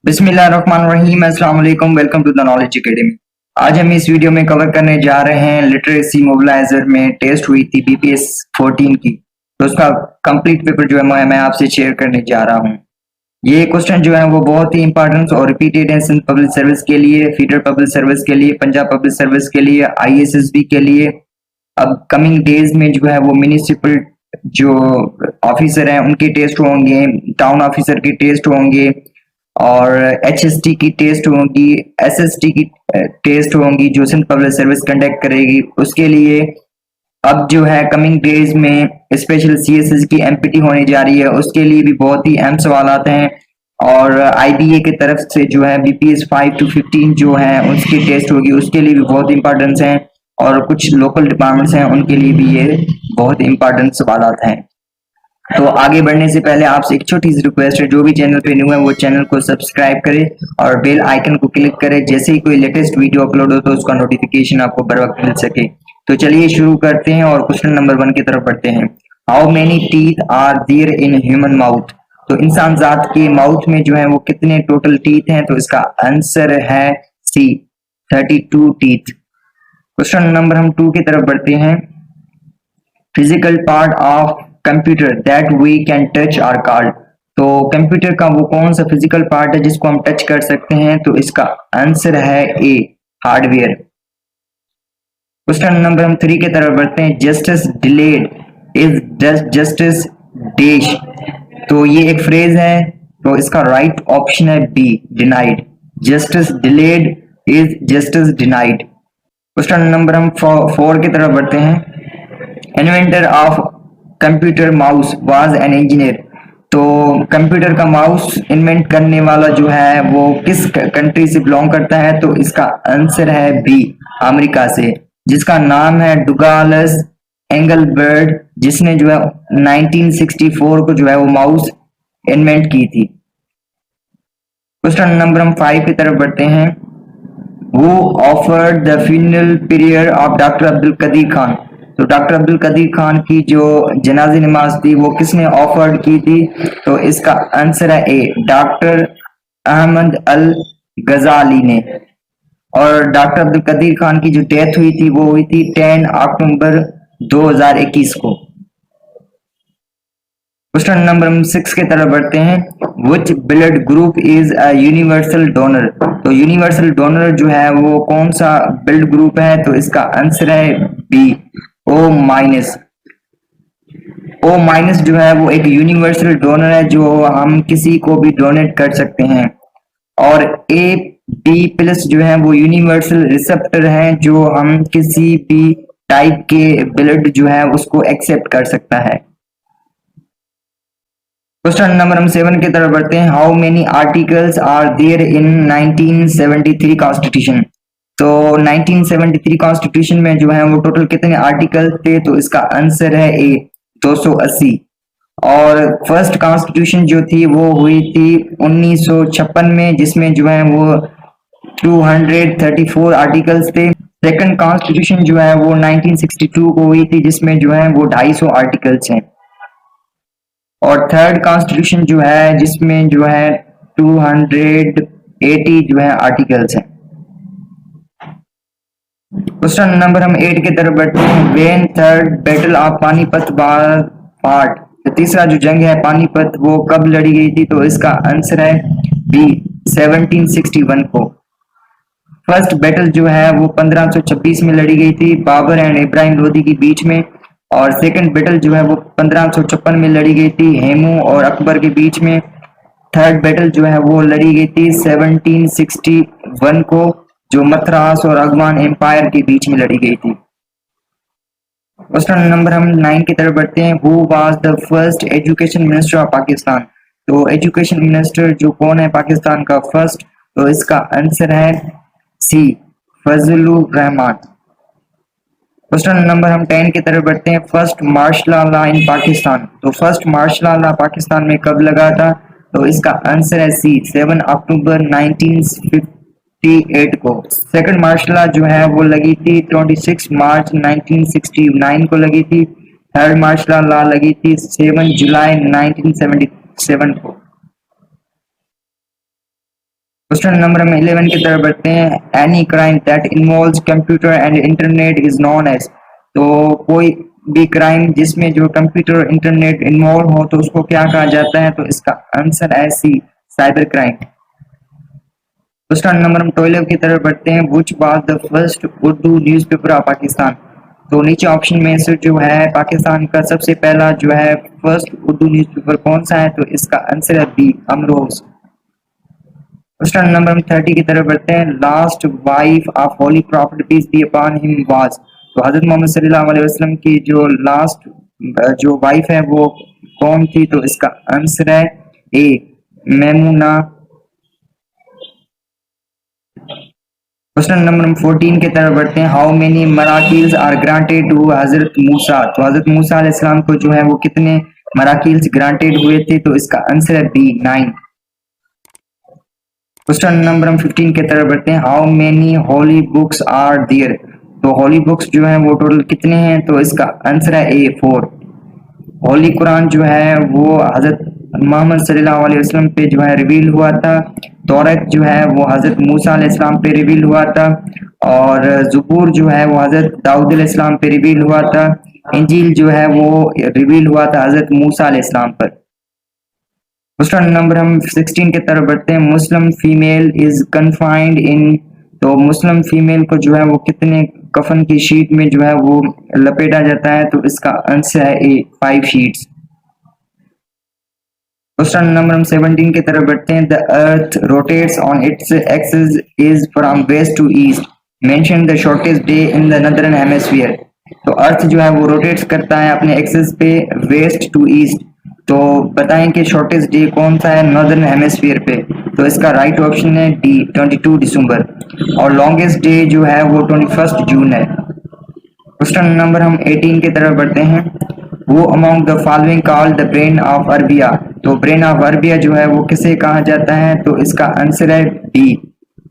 बिस्मिल्लाहिर्रहमानिर्रहीम, अस्सलाम वालेकुम, welcome to the knowledge academy. आज हम इस वीडियो में कवर करने जा रहे हैं लिटरेसी मोबिलाइजर में टेस्ट हुई थी बीपीएस 14 की, तो उसका कंप्लीट पेपर जो है मैं आपसे शेयर करने जा रहा हूं। ये क्वेश्चन जो है वो बहुत ही इंपॉर्टेंट और रिपीटेड है सिंध पब्लिक सर्विस के लिए, फीडर पब्लिक सर्विस के लिए, पंजाब पब्लिक सर्विस के लिए, आईएसएसबी के लिए। अब कमिंग डेज में जो है वो म्यूनिसिपल जो ऑफिसर हैं उनके टेस्ट होंगे, टाउन ऑफिसर के टेस्ट होंगे और एचएसटी की टेस्ट होंगी, एसएसटी की टेस्ट होंगी जो सिंध पब्लिक सर्विस कंडक्ट करेगी। उसके लिए अब जो है कमिंग डेज में स्पेशल सीएसएस की एमपीटी होने जा रही है, उसके लिए भी बहुत ही अहम सवाल आते हैं और आईबीए की तरफ से जो है बीपीएस 5 to 15 जो है उसकी टेस्ट होगी, उसके लिए भी बहुत इंपॉर्टेंस है और कुछ लोकल डिपार्टमेंट्स हैं उनके लिए भी ये बहुत इंपॉर्टेंट सवाल हैं। तो आगे बढ़ने से पहले आपसे एक छोटी सी रिक्वेस्ट है, जो भी चैनल पे न्यू है वो चैनल को सब्सक्राइब करे और बेल आइकन को क्लिक करे, जैसे ही कोई लेटेस्ट वीडियो अपलोड हो तो उसका नोटिफिकेशन आपको बर वक्त मिल सके। तो चलिए शुरू करते हैं और क्वेश्चन नंबर 1 की तरफ बढ़ते हैं। How many teeth are there in human mouth? तो इंसान जात के माउथ में जो है वो कितने टोटल टीथ हैं? तो इसका आंसर है सी, 32 टीथ। क्वेश्चन नंबर हम 2 की तरफ बढ़ते हैं। Physical part of computer that we can touch are called. तो कंप्यूटर का वो कौन सा फिजिकल पार्ट है जिसको हम टच कर सकते हैं? तो इसका आंसर है ए, हार्डवेयर। क्वेश्चन नंबर हम 3 की तरफ बढ़ते हैं। Justice delayed is justice dash. तो ये एक फ्रेज है, तो इसका राइट ऑप्शन है B, denied. Justice delayed is justice denied. Question number हम 4 की तरफ बढ़ते हैं। Inventor of computer mouse was an engineer. तो कंप्यूटर का माउस इन्वेंट करने वाला जो है वो किस कंट्री से बिलोंग करता है? तो इसका आंसर है बी, अमेरिका से, जिसका नाम है डुगालस एंगलबर्ट, जिसने जो है 1964 को जो है वो माउस इन्वेंट की थी। क्वेश्चन नंबर हम 5 की तरफ बढ़ते हैं। Who offered the funeral prayer of doctor Abdul Qadeer Khan? तो डॉक्टर अब्दुल कदीर खान की जो जनाजी नमाज थी वो किसने ऑफर्ड की थी? तो इसका आंसर है ए, डॉक्टर अहमद अल गजाली ने। और डॉक्टर अब्दुल कदीर खान की जो डेथ हुई थी वो हुई थी 10 अक्टूबर 2021 को। क्वेश्चन नंबर 6 की तरफ बढ़ते हैं। Which blood group is a universal donor? तो यूनिवर्सल डोनर जो है वो कौन सा ब्लड ग्रुप है? तो इसका आंसर है B, O minus. O minus जो है वो एक यूनिवर्सल डोनर है जो हम किसी को भी डोनेट कर सकते हैं। और ए बी प्लस जो है वो यूनिवर्सल रिसेप्टर है जो हम किसी भी टाइप के ब्लड जो है उसको एक्सेप्ट कर सकता है। क्वेश्चन नंबर हम 7 की तरफ बढ़ते हैं। How many articles are there in 1973 constitution? तो 1973 कॉन्स्टिट्यूशन में जो है वो टोटल कितने आर्टिकल थे? तो इसका आंसर है ए, 280। और फर्स्ट कॉन्स्टिट्यूशन जो थी वो हुई थी 1956 में, जिसमें जो है वो 234 आर्टिकल्स थे। सेकंड कॉन्स्टिट्यूशन जो है वो 1962 को हुई थी, जिसमें जो है वो 250 आर्टिकल्स हैं। और थर्ड कॉन्स्टिट्यूशन जो है जिसमें जो है 280 जो है आर्टिकल्स हैं। क्वेश्चन नंबर हम 8 की तरफ बढ़ते हैं। When third battle of Panipat was fought? तो तीसरा जो जंग है पानीपत वो कब लड़ी गई थी? तो इसका आंसर है बी, 1761 को। फर्स्ट बैटल जो है वो 1526 में लड़ी गई थी बाबर एंड इब्राहिम लोदी के बीच में। और सेकंड बैटल जो है वो 1556 में लड़ी गई थी हेमू और अकबर के बीच में। थर्ड बैटल जो है वो लड़ी गई थी 1761 को, जो मद्रास और अफगान एम्पायर के बीच में लड़ी गई थी। क्वेश्चन नंबर हम 9 की तरफ बढ़ते हैं। Who was the first education minister of Pakistan? तो एजुकेशन मिनिस्टर जो कौन है पाकिस्तान का फर्स्ट? तो इसका आंसर है C, Fazlur Rehman. Question number हम 10 की तरफ बढ़ते हैं। First martial law in Pakistan? तो फर्स्ट मार्शल लॉ पाकिस्तान में कब लगा था? तो इसका आंसर है सी, 7 अक्टूबर 1958 को। सेकंड मार्शल लॉ जो है वो लगी थी 26 मार्च 1969 को लगी थी। थर्ड मार्शल लॉ लगी थी 7 जुलाई 1977 को। क्वेश्चन नंबर हम 11 की तरफ बढ़ते हैं। Any crime that involves computer and internet is known as. तो कोई भी क्राइम जिसमें जो कंप्यूटर और इंटरनेट इन्वॉल्व हो तो उसको क्या कहा जाता है? तो इसका आंसर है सी, साइबर क्राइम। क्वेश्चन नंबर हम 12 की तरफ बढ़ते हैं। Which was the first Urdu newspaper of Pakistan. तो नीचे ऑप्शन में से जो है पाकिस्तान का सबसे पहला जो है फर्स्ट उर्दू न्यूज़पेपर कौन सा है? तो इसका आंसर है बी, अमरोज। क्वेश्चन नंबर हम 30 की तरफ बढ़ते हैं। Last wife of holy prophet peace be upon him was. तो हजरत मोहम्मद सल्लल्लाहु अलैहि वसल्लम की जो लास्ट जो वाइफ है वो कौन थी? तो इसका आंसर है ए, मैमूना। क्वेश्चन नंबर 14 की तरफ बढ़ते हैं। How many miracles are granted to Hazrat Musa. तो हजरत मूसा अलैहिस्सलाम को जो है वो कितने मराकिल्स ग्रांटेड हुए थे? तो इसका आंसर है बी, 9। क्वेश्चन नंबर हम 15 की तरफ बढ़ते हैं। How many holy books are there. तो होली बुक्स जो है वो टोटल कितने हैं? तो इसका आंसर है ए, 4। होली कुरान जो है वो हजरत मोहम्मद सल्लल्लाहु अलैहि वसल्लम पे जो है रिवील हुआ था। तौरात जो है वो हजरत मूसा अलैहिस्सलाम पे रिवील हुआ था। और ज़बूर जो है वो हजरत दाऊद अलैहिस्सलाम पे रिवील हुआ था। इंजील जो है वो रिवील हुआ था हजरत मूसा अलैहिस्सलाम पर। क्वेश्चन नंबर हम 16 की तरफ बढ़ते हैं। मुस्लिम फीमेल इज कन्फाइंड इन। तो मुस्लिम फीमेल को जो है वो कितने कफन की शीट में जो है वो लपेटा जाता है? तो इसका आंसर है ए, 5 शीट्स। क्वेश्चन नंबर हम 17 की तरफ बढ़ते हैं। The earth rotates on its axis is from west to east. Mention the shortest day in the northern hemisphere. तो अर्थ जो है वो रोटेट्स करता है अपने एक्सिस पे वेस्ट टू ईस्ट। तो बताएं कि शॉर्टेस्ट डे कौन सा है नॉर्दर्न हेमिस्फीयर पे? तो इसका राइट ऑप्शन है डी, 22 दिसंबर। और लॉन्गेस्ट डे जो है वो 21 जून है। क्वेश्चन नंबर हम 18 की तरफ बढ़ते हैं। वो among the following called the brain of Arabia. तो ब्रेन ऑफ अरबिया जो है वो किसे कहा जाता है? तो इसका आंसर है बी,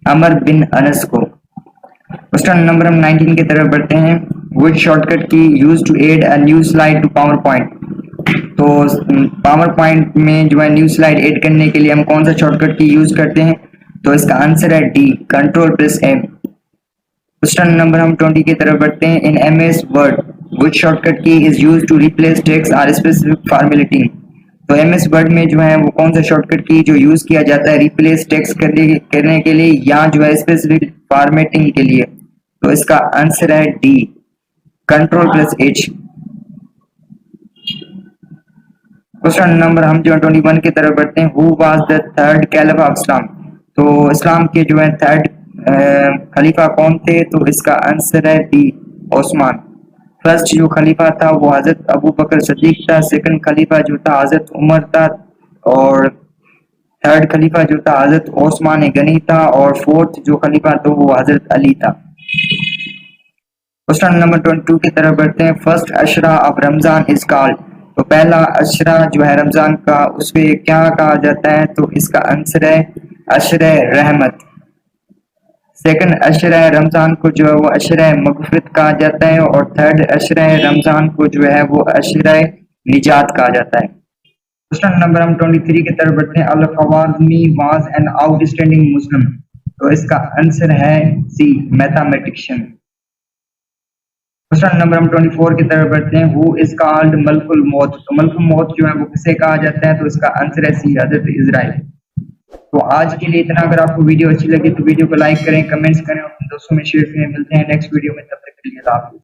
अमर बिन अनस को। क्वेश्चन नंबर हम 19 की तरफ बढ़ते हैं। Which shortcut key use to add a new slide to PowerPoint. तो पावर पॉइंट में जो है न्यू स्लाइड एड करने के लिए हम कौन सा शॉर्टकट की यूज करते हैं? तो इसका आंसर है D, control press M. Question number हम 20 की तरफ बढ़ते हैं। In MS Word which shortcut key is used to replace text और स्पेसिफिक फॉर्मेलिटी। तो एमएस वर्ड में जो है वो कौन सा शॉर्टकट की जो यूज किया जाता है रिप्लेस टेक्स्ट करने के लिए या जो है स्पेसिफिक फॉर्मेटिंग के लिए? तो इसका आंसर है D, control plus H. Question number हम जो 21 की तरफ बढ़ते हैं। Who was the third caliph of Islam. तो इस्लाम के जो है थर्ड खलीफा कौन थे? तो इसका आंसर है बी, ओस्मान। फर्स्ट जो खलीफा था वो हजरत अबू बकर सदीक था। सेकंड खलीफा जो था हजरत उमर था। और थर्ड खलीफा जो था हजरत ओस्मान गनी था। और फोर्थ जो खलीफा था वो हजरत अली था। क्वेश्चन नंबर 22 की तरफ बढ़ते हैं। फर्स्ट अशरा ऑफ रमजान इज कॉल्ड। तो पहला अशरा जो है रमजान का उसपे क्या कहा जाता है? तो इसका आंसर है अशरे रहमत। सेकंड अशरा रमजान को जो है वो अशरा मगफिरत कहा जाता है। और थर्ड अशरा रमजान को जो है वो अशरा निजात कहा जाता है। क्वेश्चन नंबर हम 23 की तरफ बढ़ते हैं। अल ख्वारिज़मी वाज एन आउटस्टैंडिंग मुस्लिम। तो इसका आंसर है सी, मैथमेटिशियन। क्वेश्चन नंबर हम 24 की तरफ बढ़ते हैं। हु इज कॉल्ड मलकुल मौत। तो मलकुल मौत जो है वो किसे कहा जाता है? तो इसका आंसर है सी, हजरत इजराइल। तो आज के लिए इतना। अगर आपको वीडियो अच्छी लगी तो वीडियो को लाइक करें, कमेंट्स करें और अपने दोस्तों में शेयर करें। मिलते हैं नेक्स्ट वीडियो में, तब तक के लिए अल्लाह हाफिज़।